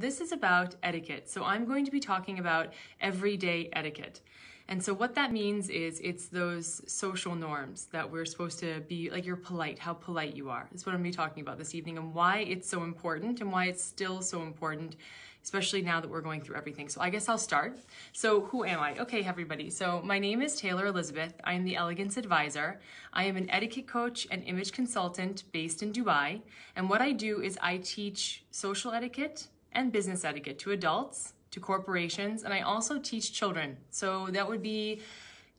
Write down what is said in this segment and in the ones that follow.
This is about etiquette. So I'm going to be talking about everyday etiquette. And so what that means is it's those social norms that we're supposed to be, like you're polite, how polite you are. That's what I'm going to be talking about this evening and why it's so important and why it's still so important, especially now that we're going through everything. So I guess I'll start. So who am I? Okay, everybody. So my name is Taylor Elizabeth. I am the Elegance Advisor. I am an etiquette coach and image consultant based in Dubai. And what I do is I teach social etiquette and business etiquette to adults, to corporations, and I also teach children. So that would be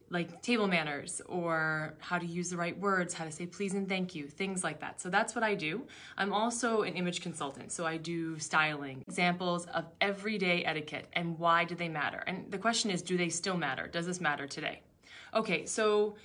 like table manners or how to use the right words, how to say please and thank you, things like that. So that's what I do. I'm also an image consultant, so I do styling, examples of everyday etiquette and why do they matter? And the question is, do they still matter? Does this matter today? Okay, so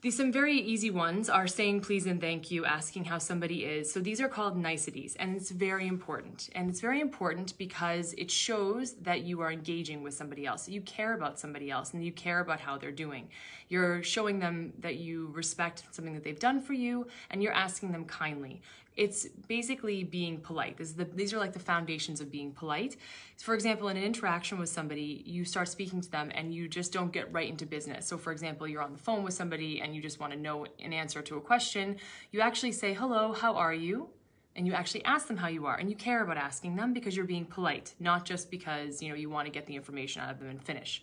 some very easy ones are saying please and thank you, asking how somebody is. So these are called niceties, and it's very important. And it's very important because it shows that you are engaging with somebody else, that you care about somebody else, and you care about how they're doing. You're showing them that you respect something that they've done for you, and you're asking them kindly. It's basically being polite. These are like the foundations of being polite. For example, in an interaction with somebody, you start speaking to them and you just don't get right into business. So for example, you're on the phone with somebody and you just want to know an answer to a question. You actually say, hello, how are you? And you actually ask them how you are, and you care about asking them because you're being polite, not just because you want to get the information out of them and finish.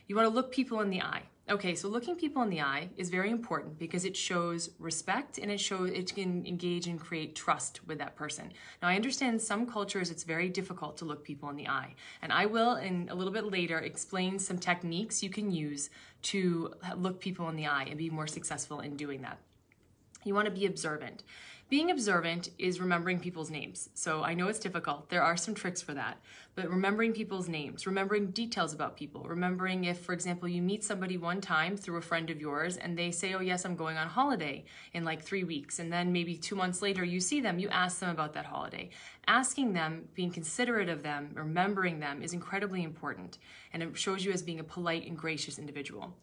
You want to look people in the eye. Okay, so looking people in the eye is very important because it shows respect and it can engage and create trust with that person. Now, I understand in some cultures it's very difficult to look people in the eye, and I will, in a little bit later, explain some techniques you can use to look people in the eye and be more successful in doing that. You want to be observant. Being observant is remembering people's names. So I know it's difficult. There are some tricks for that. But remembering people's names, remembering details about people, remembering if, for example, you meet somebody one time through a friend of yours and they say, oh yes, I'm going on holiday in like 3 weeks. And then maybe 2 months later you see them, you ask them about that holiday. Asking them, being considerate of them, remembering them is incredibly important. And it shows you as being a polite and gracious individual.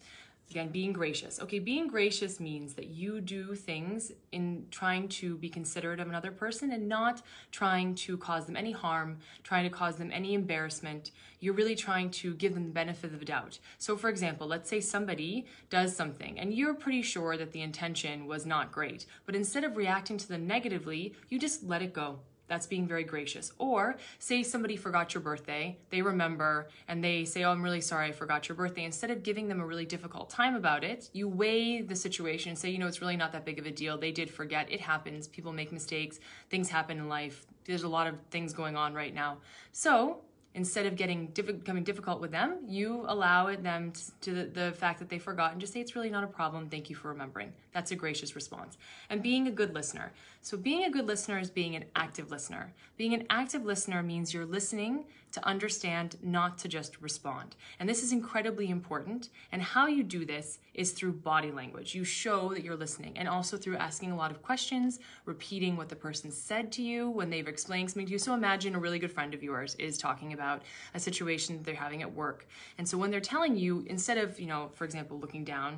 Again, being gracious. Okay, being gracious means that you do things in trying to be considerate of another person and not trying to cause them any harm, trying to cause them any embarrassment. You're really trying to give them the benefit of the doubt. So for example, let's say somebody does something and you're pretty sure that the intention was not great, but instead of reacting to them negatively, you just let it go. That's being very gracious. Or say somebody forgot your birthday, they remember, and they say, oh, I'm really sorry I forgot your birthday. Instead of giving them a really difficult time about it, you weigh the situation and say, it's really not that big of a deal. They did forget. It happens. People make mistakes. Things happen in life. There's a lot of things going on right now. So instead of becoming difficult with them, you allow them to the fact that they forgot and just say, it's really not a problem. Thank you for remembering. That's a gracious response. And being a good listener. So being a good listener is being an active listener. Being an active listener means you're listening to understand, not to just respond. And this is incredibly important. And how you do this is through body language. You show that you're listening, and also through asking a lot of questions, repeating what the person said to you when they've explained something to you. So imagine a really good friend of yours is talking about a situation that they're having at work. And so when they're telling you, instead of, for example, looking down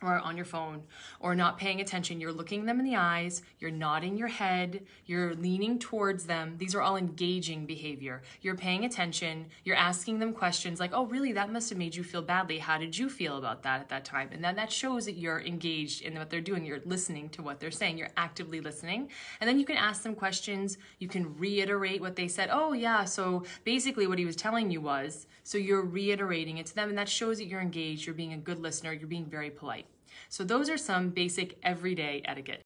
or on your phone or not paying attention, you're looking them in the eyes, you're nodding your head, you're leaning towards them. These are all engaging behavior. You're paying attention, you're asking them questions like, oh, really, that must have made you feel badly. How did you feel about that at that time? And then that shows that you're engaged in what they're doing. You're listening to what they're saying. You're actively listening. And then you can ask them questions. You can reiterate what they said. Oh, yeah, so basically what he was telling you was, so you're reiterating it to them, and that shows that you're engaged, you're being a good listener, you're being very polite. So those are some basic everyday etiquette.